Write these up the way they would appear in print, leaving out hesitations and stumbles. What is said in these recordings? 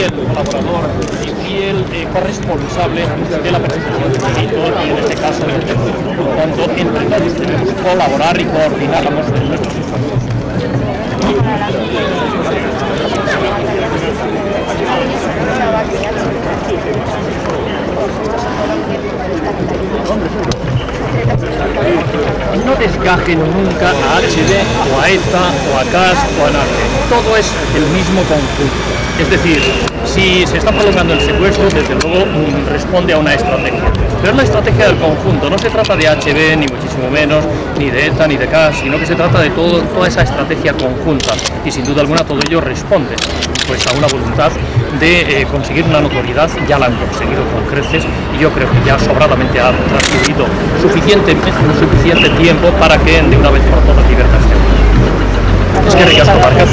fiel colaborador y fiel corresponsable de la presentación del proyecto y en este caso del texto. Por lo tanto, entre todos debemos colaborar y coordinar nuestros esfuerzos. No desgajen nunca a HD o a ETA o a CAS o a NARCE. Todo es el mismo conjunto. Es decir, si se está prolongando el secuestro, desde luego responde a una estrategia. Pero es la estrategia del conjunto. No se trata de HB, ni muchísimo menos, ni de ETA, ni de CAS, sino que se trata de toda esa estrategia conjunta. Y sin duda alguna todo ello responde pues, a una voluntad de conseguir una notoriedad. Ya la han conseguido con creces y yo creo que ya sobradamente ha transcurrido suficiente tiempo para que de una vez por todas libertad este. Es que ricasco, Marcas.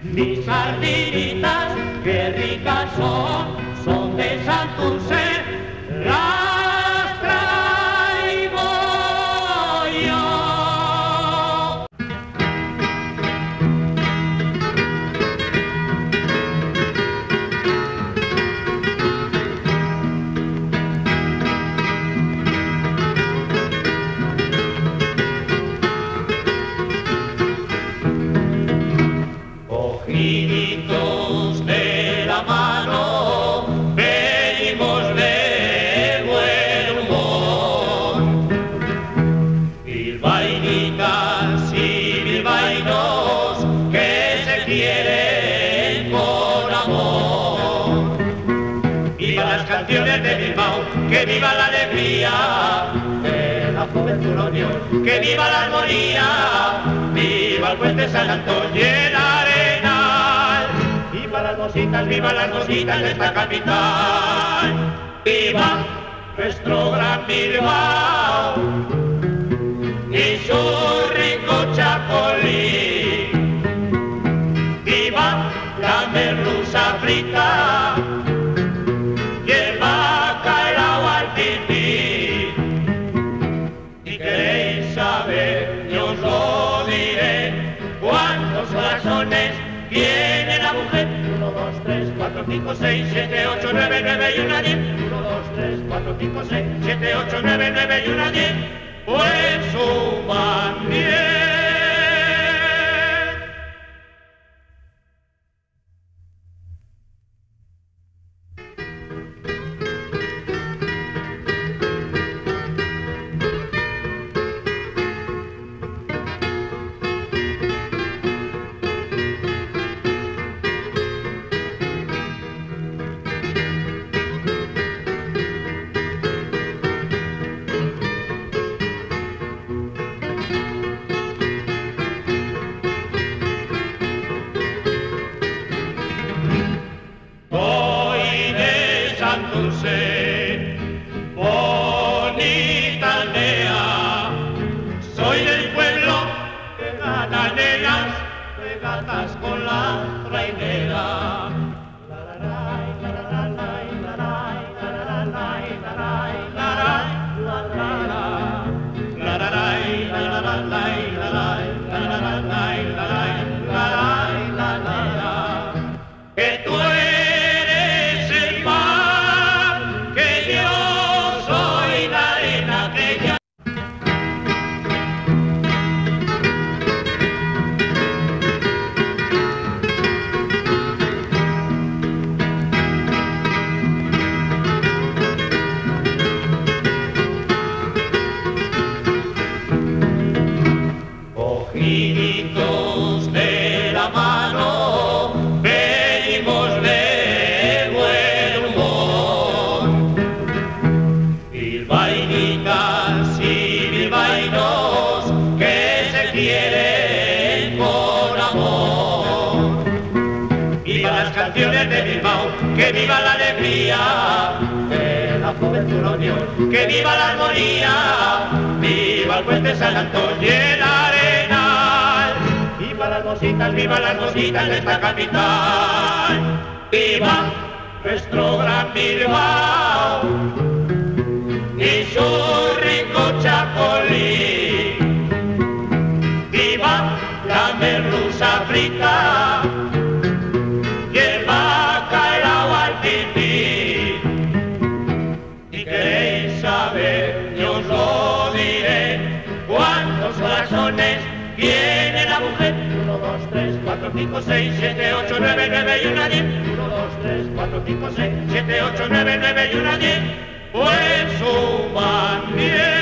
Mis sardinitas, qué ricas son de Santurce, las traigo yo. Cogiditos de la mano, venimos de buen humor. Bilbaínitas y bilbaínos que se quieren con amor. Viva las canciones de Bilbao, que viva la alegría de la juventud unión, que viva la armonía, viva el puente San Antón y el Arenal. Viva las mositas de esta capital. Viva nuestro gran Bilbao y su rico Chapolín. Viva la merluza frita y el bacalao al pipí. Si queréis saber, yo os lo diré, cuántos corazones tiene la mujer. 1, 2, 3, 4, 5, 6, 7, 8, 9, 9 y una 10. 1, 2, 3, 4, 5, 6, 7, 8, 9, 9 y una 10. Pues suman 10. Santurce, bonita aldea, soy del pueblo que ganan en las regatas con la trainera. Que tú eres el mar, que yo soy la arena que ya. que viva la alegría de la juventud unión, que viva la armonía, viva el puente San Antón y el Arenal, viva las mositas de esta capital, viva nuestro gran Bilbao y su rico Chacolí, viva la merluza frita y el bacalao al pipí. Si queréis saber, yo os lo diré, cuántos corazones tiene la mujer. 1, 2, 3, 4, 5, 6, 7, 8, 9, 9 y una 10. 1, 2, 3, 4, 5, 6, 7, 8, 9, 9 y una 10. Pues suman 10.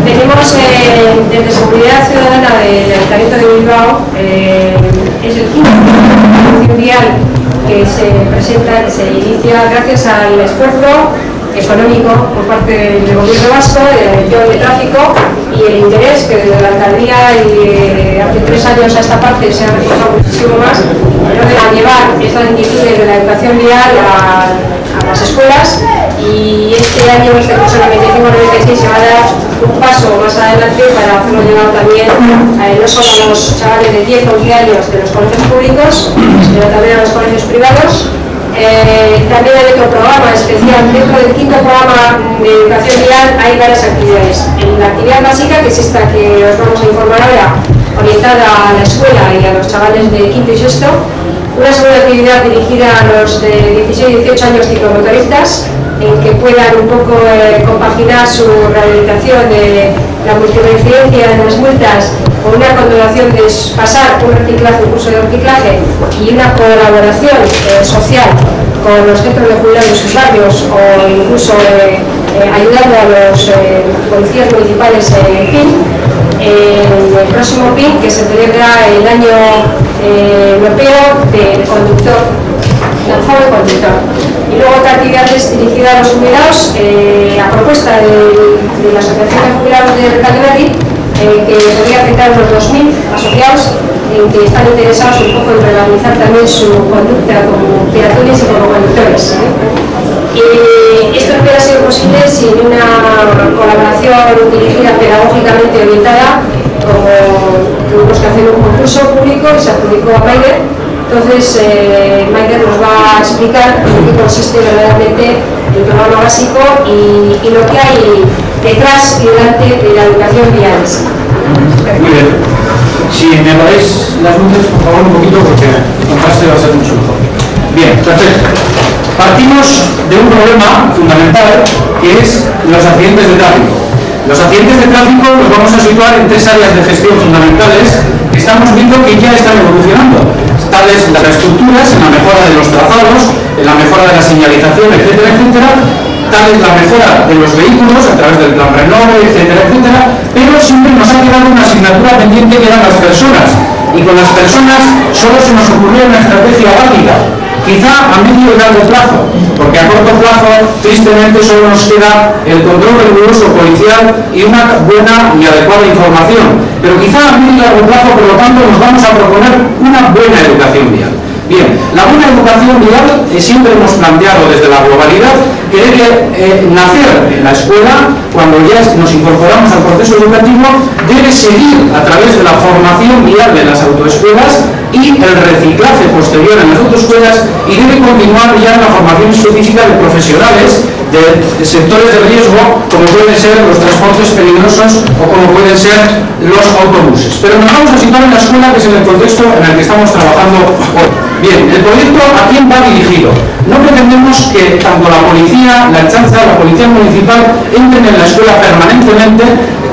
Venimos desde Seguridad Ciudadana del Ayuntamiento de Bilbao. Es el quinto mundial que se presenta, que se inicia gracias al esfuerzo económico por parte del Gobierno vasco, de la Dirección de Tráfico, y el interés que desde la alcaldía y hace 3 años a esta parte se ha reforzado muchísimo más, a llevar estas inquietudes de la educación vial a las escuelas. Y este año, este curso 95-96, se va a dar un paso más adelante para hacerlo llegar también no solo a los chavales de 10 o 11 años de los colegios públicos, sino también a los colegios privados. También hay otro programa especial. Dentro del quinto programa de educación vial hay varias actividades. En la actividad básica, que es esta que os vamos a informar ahora, orientada a la escuela y a los chavales de quinto y sexto. Una segunda actividad dirigida a los de 16 y 18 años ciclomotoristas, en que puedan un poco compaginar su rehabilitación de la multirreincidencia de las multas con una condonación de pasar un reciclaje, un curso de reciclaje y una colaboración social con los centros de jubilados de sus barrios, o incluso ayudando a los policías municipales en PIN. El próximo PIN, que se celebra el año europeo del conductor, del joven conductor. Y luego otra actividad es dirigida a los jubilados, a propuesta de la Asociación de Jubilados de Recalde, que podría afectar a unos 2000 asociados, que están interesados un poco en regularizar también su conducta como peatones y como conductores. Esto no hubiera sido posible sin una colaboración dirigida pedagógicamente orientada, como tuvimos que hacer un concurso público y se adjudicó a Maider. Entonces, Maider nos va a explicar en qué consiste verdaderamente el programa básico y lo que hay detrás y delante de la educación vial. Muy bien. Si me apagáis las luces, por favor, un poquito, porque el contraste va a ser mucho mejor. Bien, perfecto. Partimos de un problema fundamental, que es los accidentes de tráfico. Los accidentes de tráfico los vamos a situar en 3 áreas de gestión fundamentales que estamos viendo que ya están evolucionando. Tales las estructuras, en la mejora de los trazados, en la mejora de la señalización, etcétera, etcétera. tal es la mejora de los vehículos a través del plan Renove, etcétera, etcétera, pero siempre nos ha quedado una asignatura pendiente que eran las personas, y con las personas solo se nos ocurrió una estrategia válida, quizá a medio y largo plazo, porque a corto plazo tristemente solo nos queda el control riguroso policial y una buena y adecuada información, pero quizá a medio y largo plazo, por lo tanto, nos vamos a proponer una buena educación vial. Bien, la buena educación vial siempre hemos planteado desde la globalidad que debe nacer en la escuela. Cuando ya nos incorporamos al proceso educativo, debe seguir a través de la formación vial de las autoescuelas y el reciclaje posterior en las autoescuelas, y debe continuar ya en la formación específica de profesionales de sectores de riesgo, como pueden ser los transportes peligrosos o como pueden ser los autobuses. Pero nos vamos a situar en la escuela, que es en el contexto en el que estamos trabajando hoy. Bien, el proyecto ¿a quién va dirigido? No pretendemos que tanto la policía, la Ertzaintza, la policía municipal entren en la escuela permanentemente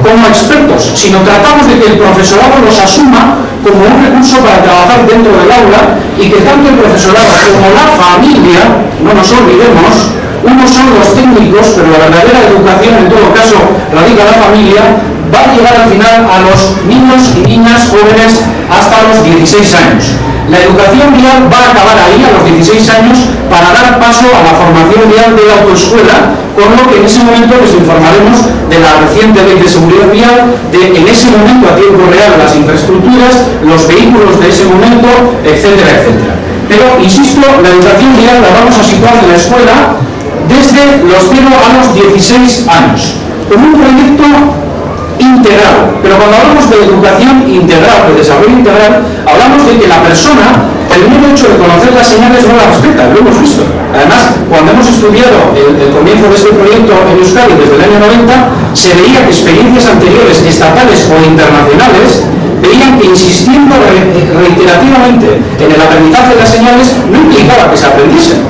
como expertos, sino tratamos de que el profesorado los asuma como un recurso para trabajar dentro del aula, y que tanto el profesorado como la familia, no nos olvidemos, unos son los técnicos, pero la verdadera educación en todo caso radica en la familia, va a llegar al final a los niños y niñas jóvenes hasta los 16 años. La educación vial va a acabar ahí a los 16 años para dar paso a la formación vial de la autoescuela, con lo que en ese momento les informaremos de la reciente ley de seguridad vial, de en ese momento a tiempo real las infraestructuras, los vehículos de ese momento, etcétera, etcétera. Pero, insisto, la educación vial la vamos a situar en la escuela desde los 0 a los 16 años, con un proyecto integral. Pero cuando hablamos de educación integral, de desarrollo integral, hablamos de que la persona, el mero hecho de conocer las señales, no las respeta, lo hemos visto. Además, cuando hemos estudiado el comienzo de este proyecto en Euskadi desde el año 90, se veía que experiencias anteriores, estatales o internacionales, veían que insistiendo reiterativamente en el aprendizaje de las señales no implicaba que se aprendiesen.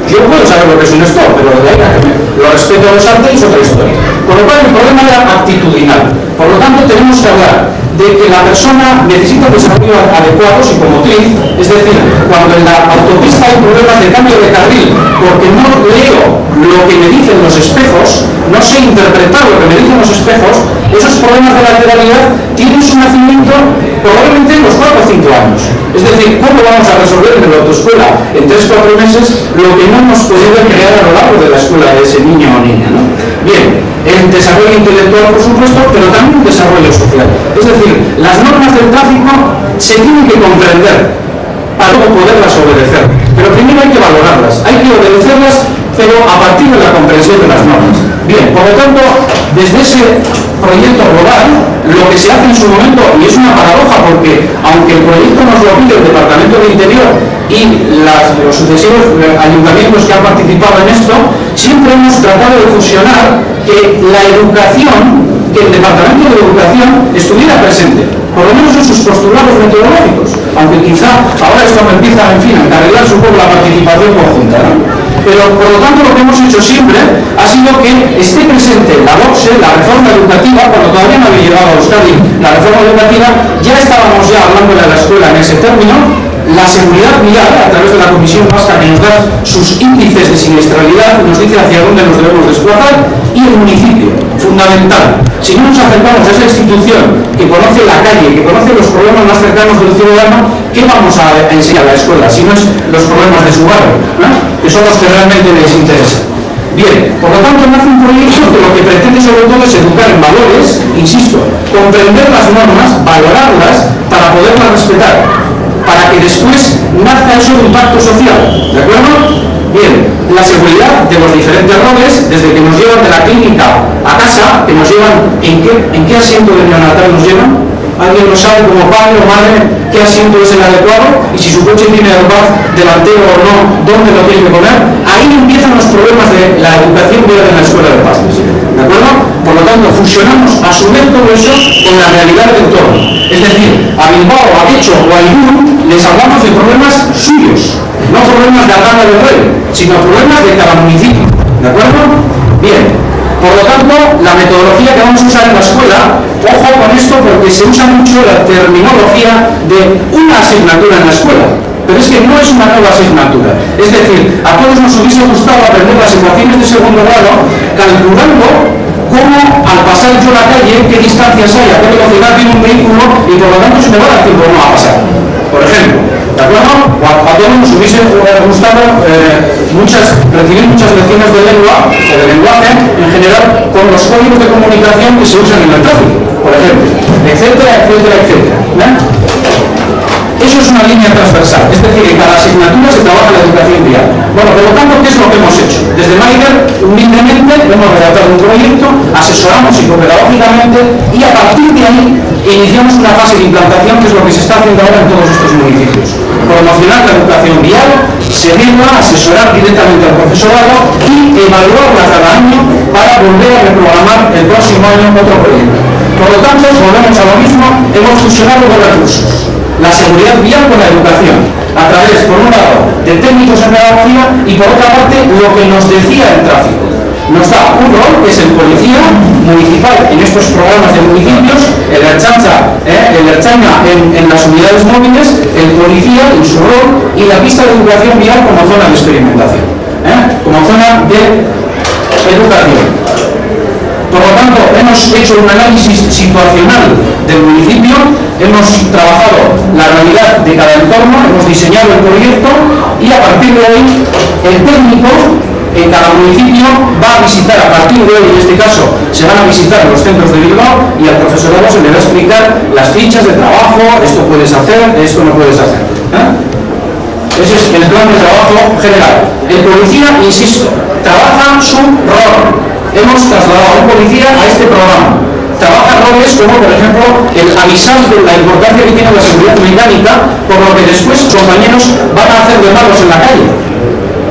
Yo puedo saber lo que es un stop, pero de ahí a que lo respeto a los artes es otra historia. Con lo cual el problema era actitudinal. Por lo tanto, tenemos que hablar de que la persona necesita un desarrollo adecuado psicomotriz, es decir, cuando en la autopista hay problemas de cambio de carril porque no leo lo que me dicen los espejos, no sé interpretar lo que me dicen los espejos, esos problemas de lateralidad tienen su nacimiento probablemente en los 4 o 5 años. Es decir, ¿cómo vamos a resolver en la autoescuela en 3 o 4 meses lo que no hemos podido crear a lo largo de la escuela de ese niño o niña, ¿no? Bien, el desarrollo intelectual, por supuesto, pero también un desarrollo social. Es decir, las normas del tráfico se tienen que comprender para luego poderlas obedecer. Pero primero hay que valorarlas, hay que obedecerlas, pero a partir de la comprensión de las normas. Bien, por lo tanto, desde ese proyecto global, lo que se hace en su momento, y es una paradoja porque, aunque el proyecto nos lo pide el Departamento de Interior y los sucesivos ayuntamientos que han participado en esto, siempre hemos tratado de fusionar que la educación, que el Departamento de Educación estuviera presente, por lo menos en sus postulados metodológicos, aunque quizá ahora esto me empieza, en fin, a encarrilar un poco la participación conjunta, ¿no? Pero, por lo tanto, lo que hemos hecho siempre ha sido que esté presente la LOCSE, la reforma educativa. Cuando todavía no había llegado a Euskadi la reforma educativa, ya estábamos hablando de la escuela en ese término. La seguridad vial, a través de la Comisión Vasca, que nos da sus índices de siniestralidad, nos dice hacia dónde nos debemos desplazar, y el municipio, fundamental. Si no nos acercamos a esa institución que conoce la calle, que conoce los problemas más cercanos del ciudadano, ¿qué vamos a enseñar a la escuela? Si no es los problemas de su barrio, ¿no? Que son los que realmente les interesan. Bien, por lo tanto, nace un proyecto que lo que pretende sobre todo es educar en valores, insisto, comprender las normas, valorarlas para poderlas respetar, para que después nazca eso de un pacto social, ¿de acuerdo? Bien, la seguridad de los diferentes roles, desde que nos llevan de la clínica a casa, que nos llevan, ¿en qué asiento de neonatal nos llevan? ¿Alguien lo sabe como padre o madre qué asiento es el adecuado? Y si su coche tiene airbag delantero o no, ¿dónde lo tiene que poner? Ahí empiezan los problemas de la educación vial en la escuela de padres, ¿de acuerdo? Por lo tanto, fusionamos a su vez todo eso con la realidad del entorno. Es decir, a Bilbao, a Guecho o a Irún les hablamos de problemas suyos, no problemas de Arganda del Rey, sino problemas de cada municipio, ¿de acuerdo? Bien. Por lo tanto, la metodología que vamos a usar en la escuela, ojo con esto porque se usa mucho la terminología de una asignatura en la escuela. pero es que no es una nueva asignatura. Es decir, a todos nos hubiese gustado aprender las ecuaciones de segundo grado calculando cómo al pasar yo la calle, qué distancias hay, a qué velocidad viene un vehículo y por lo tanto si me va a dar tiempo no va a pasar. Por ejemplo, ¿de acuerdo? A todos nos hubiese gustado recibir muchas lecciones de lengua o de lenguaje en general con los códigos de comunicación que se usan en el tráfico, por ejemplo, etcétera, etcétera, etcétera. Eso es una línea transversal, es decir, en cada asignatura se trabaja la educación vial. Bueno, por lo tanto, ¿qué es lo que hemos hecho? Desde Maiger, humildemente, hemos redactado un proyecto, asesoramos psicopedagógicamente y a partir de ahí iniciamos una fase de implantación, que es lo que se está haciendo ahora en todos estos municipios. Promocionar la educación vial, seguirla, asesorar directamente al profesorado y evaluarla cada año para volver a reprogramar el próximo año otro proyecto. Por lo tanto, volvemos a lo mismo, hemos fusionado los recursos. La seguridad vial con la educación, a través, por un lado, de técnicos en pedagogía y por otra parte, lo que nos decía el tráfico. Nos da un rol, que es el policía municipal en estos programas de municipios, el Ertzaina en las unidades móviles, el policía en su rol y la pista de educación vial como zona de experimentación, como zona de educación. Por lo tanto, hemos hecho un análisis situacional del municipio, hemos trabajado la realidad de cada entorno, hemos diseñado el proyecto y a partir de hoy el técnico en cada municipio va a visitar, a partir de hoy en este caso se van a visitar los centros de Bilbao y al profesorado se le va a explicar las fichas de trabajo, esto puedes hacer, esto no puedes hacer. Ese es el plan de trabajo general. El policía, insisto, trabaja su rol. Hemos trasladado a un policía a este programa. Trabaja roles como, por ejemplo, el avisar de la importancia que tiene la seguridad mecánica, por lo que después compañeros van a hacer de malos en la calle.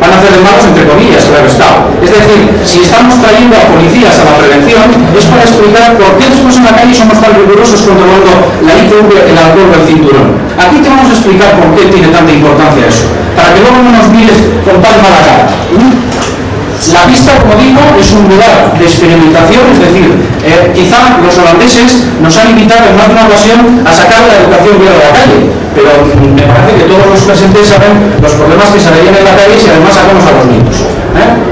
Van a hacer de malos entre comillas, claro está. Es decir, si estamos trayendo a policías a la prevención, es para explicar por qué después en la calle somos tan rigurosos controlando la ITV, el alcohol o el cinturón. Aquí te vamos a explicar por qué tiene tanta importancia eso, para que luego no nos mires con tan mala cara. La pista, como digo, es un lugar de experimentación, es decir, quizá los holandeses nos han invitado en más de una ocasión a sacar la educación vial a la calle, pero me parece que todos los presentes saben los problemas que se veían en la calle si además sacamos a los niños.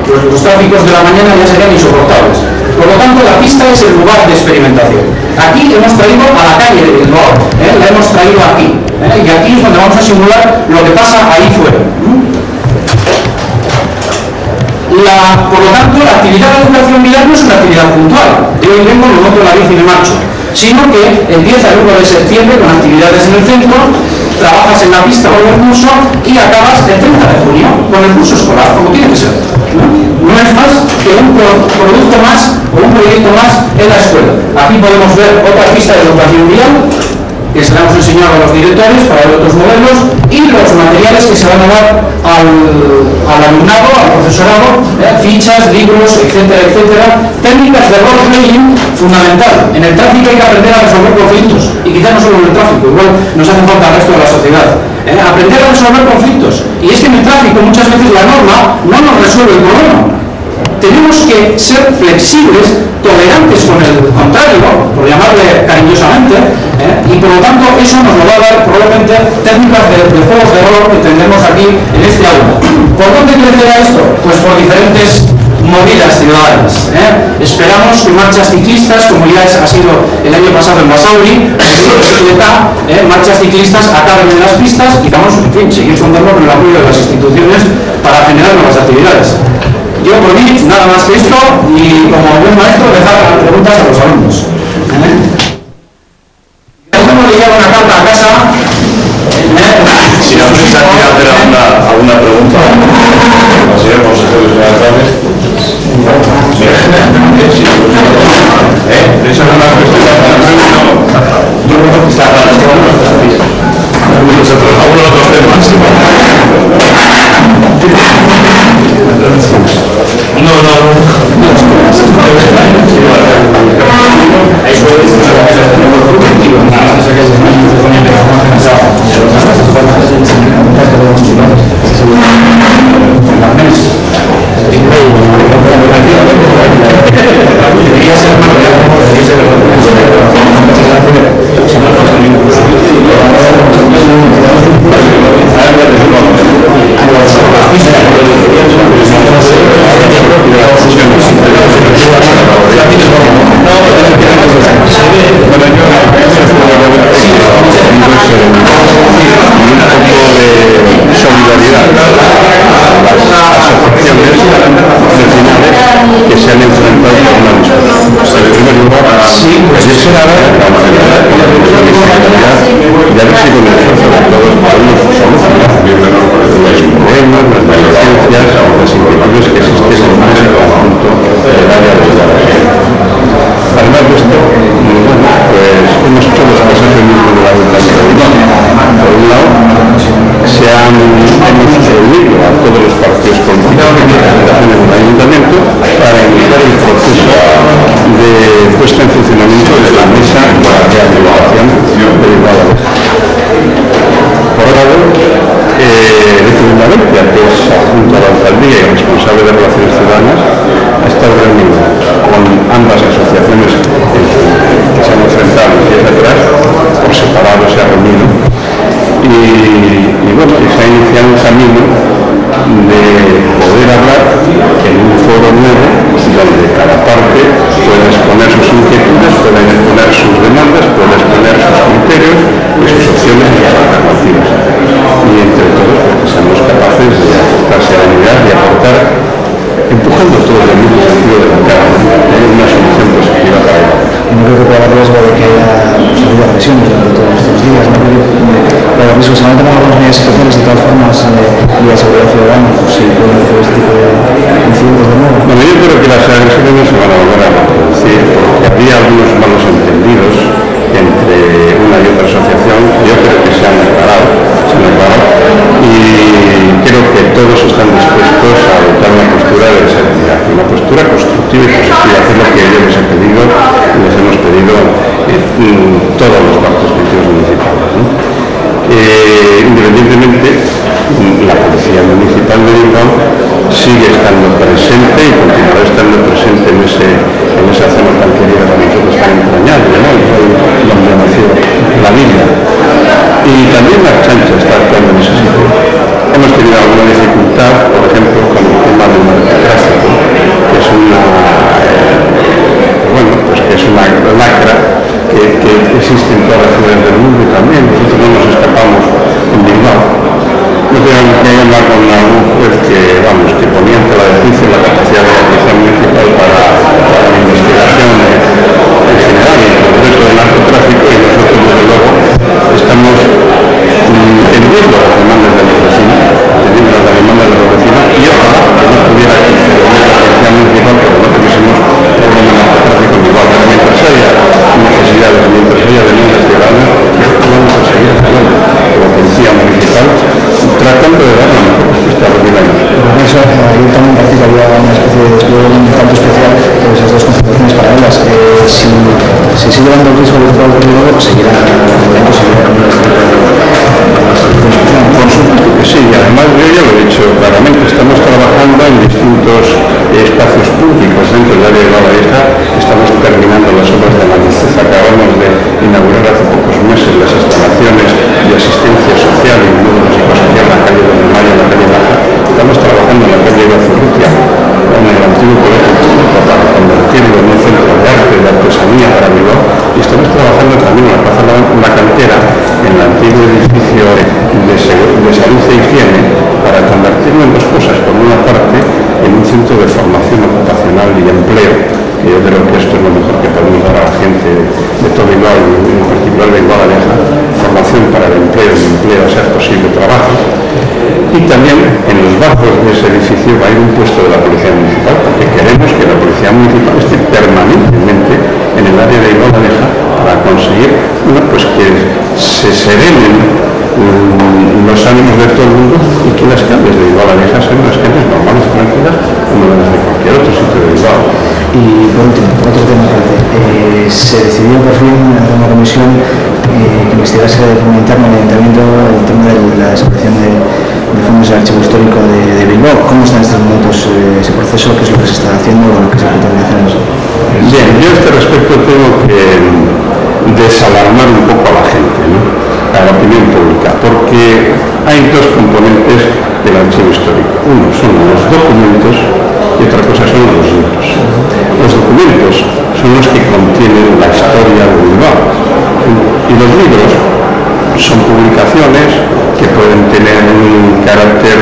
Los tráficos de la mañana ya serían insoportables. Por lo tanto, la pista es el lugar de experimentación. Aquí hemos traído a la calle de Bilbao, la hemos traído aquí, y aquí es donde vamos a simular lo que pasa ahí fuera. Por lo tanto, la actividad de educación vial no es una actividad puntual. Yo hoy vengo, me monto la bici y me marcho, sino que empieza el 1 de septiembre con actividades en el centro, trabajas en la pista con el curso y acabas el 30 de junio con el curso escolar, como tiene que ser. No es más que un producto más o un proyecto más en la escuela. Aquí podemos ver otra pista de educación vial que se la hemos enseñado a los directores para ver otros modelos y los materiales que se van a dar al alumnado, al profesorado, fichas, libros, etcétera, etcétera. Técnicas de role-playing fundamental. En el tráfico hay que aprender a resolver conflictos y quizás no solo en el tráfico, igual nos hace falta al resto de la sociedad. Aprender a resolver conflictos. Y es que en el tráfico muchas veces la norma no nos resuelve el problema. Tenemos que ser flexibles, tolerantes con el contrario, por llamarle cariñosamente, y por lo tanto eso nos lo va a dar probablemente técnicas de juegos de rol que tendremos aquí en este aula. ¿Por dónde crecerá esto? Pues por diferentes movidas ciudadanas. Esperamos que marchas ciclistas, como ya ha sido el año pasado en Basauri, marchas ciclistas acaben en las pistas y vamos, en fin, seguir contando con el apoyo de las instituciones para generar nuevas actividades. Yo por mí, nada más que esto, y como buen maestro, dejar las preguntas a los alumnos. ¿Cómo le lleva una carta a casa? Si no piensa que hacer alguna pregunta, señor consejero de la tarde. Eso no es una cuestión algunos otros temas. No. hemos reunido a todos los partidos políticos de representación en el ayuntamiento para iniciar el proceso de puesta en funcionamiento de la mesa de rehabilitación de Bilbao. Por un lado, de Valencia, que es adjunto a la alcaldía y responsable de Relaciones Ciudadanas, ha estado reunido con ambas asociaciones que se han enfrentado en días atrás, por separado se ha reunido, y bueno, se ha iniciado un camino de poder hablar en un foro nuevo donde cada parte puede exponer sus inquietudes, puede exponer sus demandas, puede exponer sus criterios y sus opciones y sus alternativas. Y entre todos, porque seamos capaces de aportar serenidad y aportar, empujando todo el mismo sentido de la cara, una solución positiva para ello. Y no creo que pueda haber riesgo de que haya habido agresiones durante todos estos días, ¿no? Pero el riesgo se van a tomar algunas medidas especiales de todas formas y la seguridad ciudadana, pues si pueden hacer este tipo de incidentes de nuevo. Bueno, yo creo que las agresiones no se van a volver a reproducir porque había algunos malos entendidos entre una y otra asociación. Yo creo que se han aclarado y creo que todos están dispuestos a adoptar una postura de serenidad, una postura constructiva y positiva, que es lo que yo les he pedido y les hemos pedido todos los partidos políticos municipales, ¿no? Independientemente, la policía municipal de Bilbao sigue estando presente y continuará estando presente en esa zona tan querida para nosotros, tan entrañable, ¿no? Donde nació la Biblia. Y también la Chancha está actuando en ese sitio. Hemos tenido alguna dificultad, por ejemplo, con el tema del narcotráfico, que es una lacra que existe en todas las ciudades del mundo y también nosotros no nos escapamos en Bilbao. No tengo que hablar con algún juez que ponía ante la juicio la capacidad de la policía municipal para la investigación en general y en concreto del narcotráfico, y nosotros desde luego estamos entendiendo las demandas de los vecinos, y ojalá que no estuviera aquí la policía municipal, pero no tuviésemos problemas de narcotráfico en Bilbao. Pero mientras haya necesidades, mientras haya demandas ciudadanas, nosotros vamos a seguir hablando con la policía municipal tratando de dar la mejor respuesta a los vilanos. Por eso, ahí también parece que había una especie de despliegue de un tanto especial por esas dos concentraciones paralelas. Si sigue dando el riesgo de que pueda ocurrir luego, seguirá Por supuesto que sí, y además yo ya lo he dicho claramente, estamos trabajando en distintos espacios públicos dentro del área de la Valleja, estamos terminando las obras de la limpieza, acabamos de inaugurar hace pocos meses las instalaciones de asistencia social y módulos psicosocial en la calle de Mayo, en la calle Baja, estamos trabajando en la calle de Azurrutia, en el antiguo colegio público, para convertirlo en un centro de arte, de artesanía para Bilbao, y estamos trabajando también en la plaza La Cantera, en el antiguo edificio de salud e higiene, para convertirlo en dos cosas. Por una parte, en un centro de formación ocupacional y empleo, que yo creo que esto es lo mejor que podemos dar a la gente de todo Bilbao y en particular de Bilbao Vieja, formación para el empleo y empleo a ser posible trabajo. Y también en los bajos de ese edificio va a ir un puesto de la policía municipal, porque queremos que la policía municipal esté permanentemente en el área de Bilbao Vieja para conseguir que se serenen los ánimos de todo el mundo y que las calles de Bilbao Vieja sean las calles normales y tranquilas como las de cualquier otro sitio de Bilbao. Y por último, por otro tema, se decidió por fin hacer una comisión que investigase de forma interna en el ayuntamiento el tema de la desaparición de fondos del archivo histórico de Bilbao. ¿Cómo está en estos momentos ese proceso? ¿Qué es lo que se está haciendo o lo que se pretende hacer? Bien, yo a este respecto tengo que desalarmar un poco a la gente, ¿no? A la opinión pública, porque hay dos componentes del archivo histórico. Uno son los documentos y otra cosa son los libros. Los documentos son los que contienen la historia de Bilbao y los libros son publicaciones que pueden tener un carácter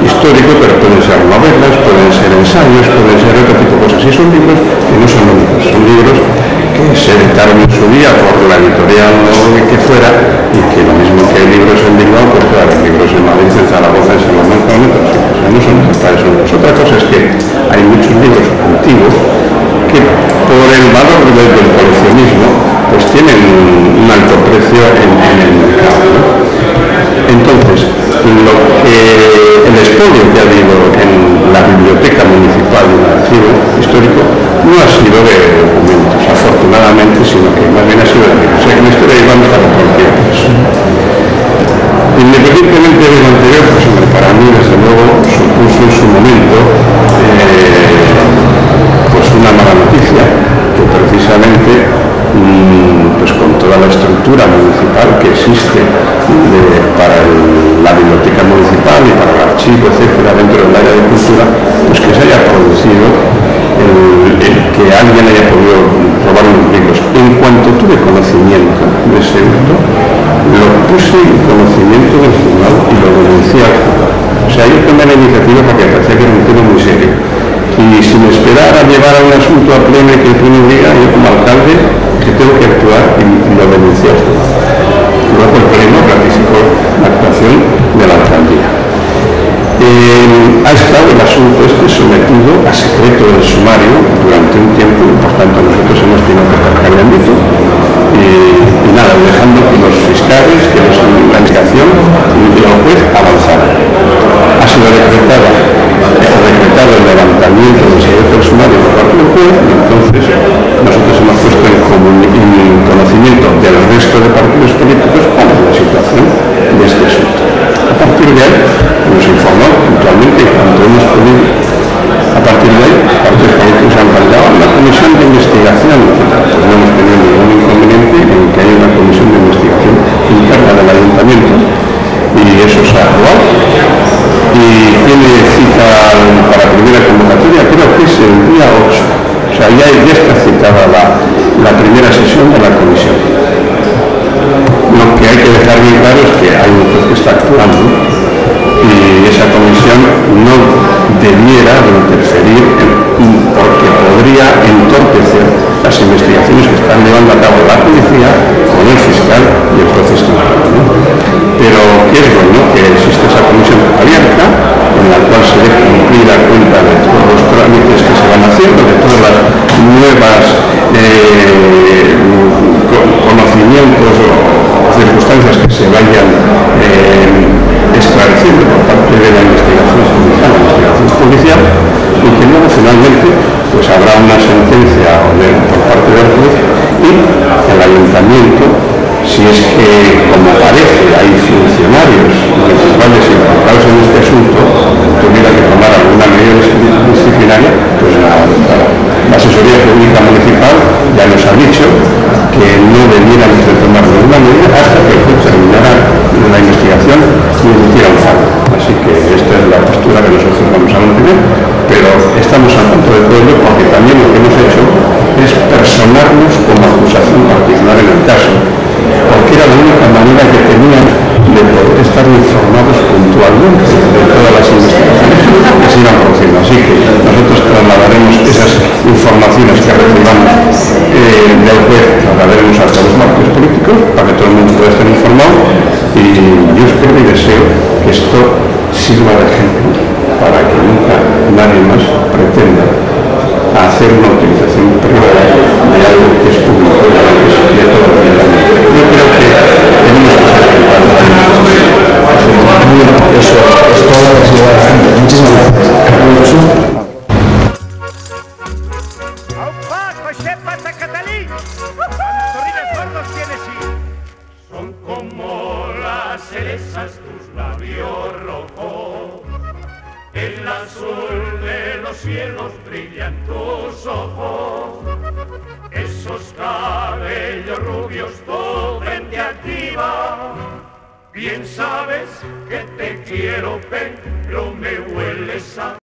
histórico, pero pueden ser novelas, pueden ser ensayos, pueden ser otro tipo de cosas. Y son libros que no son únicos, son libros que se editaron en su día por la editorial o que fuera, y que lo mismo que hay libros en Bilbao, pues claro, hay libros en Madrid, en Zaragoza, en Salamanca, en otros sitios. No son ejemplares únicos. Otra cosa es que hay muchos libros antiguos que por el valor del coleccionismo pues tienen un alto precio en el mercado, ¿no? Entonces, El expolio que ha habido en la biblioteca municipal y en el archivo histórico no ha sido de documentos, afortunadamente, sino que más bien ha sido de libros. O sea que en esto de ahí vamos a cualquier cosa. Independientemente de lo anterior, pues para mí desde luego supuso en su momento pues una mala noticia, que precisamente pues con toda la estructura municipal que existe para la biblioteca municipal y para el archivo, etcétera, dentro del área de cultura, pues que se haya producido el que alguien haya podido robar unos libros. En cuanto tuve conocimiento de ese hurto, lo puse en conocimiento del juzgado y lo denuncié al juzgado. O sea, yo tomé la iniciativa porque me parecía que era un tema muy serio. Y sin esperar a llevar a un asunto a pleno y que el pleno diga, yo como alcalde, que tengo que actuar y lo denuncié al juzgado. Luego el pleno ratificó la actuación de la alcaldía. Ha estado el asunto este sometido a secreto del sumario durante un tiempo, y por tanto nosotros hemos tenido que estar cambiando y nada, dejando que los fiscales, que la investigación y el juez avanzaran. Ha sido decretado el levantamiento del secreto del sumario por parte del juez, y entonces nosotros hemos puesto en conocimiento del resto de partidos políticos cuál es la situación de este asunto. A partir de ahí nos informó puntualmente cuando hemos podido. A partir de ahí, partidos políticos han planteado la comisión de investigación, pues no hemos tenido ningún inconveniente en que haya una comisión de investigación interna del ayuntamiento, y eso se ha aprobado y tiene cita para primera convocatoria, creo que es el día 8, o sea, ya está citada la primera sesión de la comisión. Lo que hay que dejar bien claro es que hay un juez que está actuando y esa comisión no debiera interferir porque podría entorpecer las investigaciones que están llevando a cabo la policía con el fiscal y el juez instructor, ¿no? Pero que es bueno que existe esa comisión abierta en la cual se debe cumplir a cuenta de todos los trámites que se van haciendo, de todas las nuevas conocimientos o circunstancias que se vayan esclareciendo por parte de la investigación judicial, y que luego finalmente pues habrá una sentencia por parte del juez y el ayuntamiento, si es que, como parece, hay funcionarios municipales implicados en este asunto, tuviera que tomar alguna medida disciplinaria, pues la asesoría pública municipal ya nos ha dicho que no debiéramos de tomar ninguna medida hasta que el juez terminara la investigación y emitiera un fallo. Así que esta es la postura que nosotros vamos a mantener, pero estamos al tanto de todo ello porque también lo que hemos hecho es personarnos como acusación particular en el caso, porque era la única manera que tenían de poder estar informados puntualmente de todas las investigaciones que se iban produciendo. Así que nosotros trasladaremos esas informaciones que recibamos del juez, trasladaremos a todos los partidos políticos para que todo el mundo pueda estar informado, y yo espero y deseo que esto sirva de ejemplo para que nunca nadie más pretenda hacer una utilización privada de algo que es público y que es de todo el mundo. Yo creo que tenemos que ser capaces. Eso es todo lo que se va a hacer. Muchísimas gracias. Son como las cerezas tus labios rojos, el azul de los cielos brillan tus ojos, esos cabellos rubios tu frente activa. Bien sabes que te quiero, pero me hueles a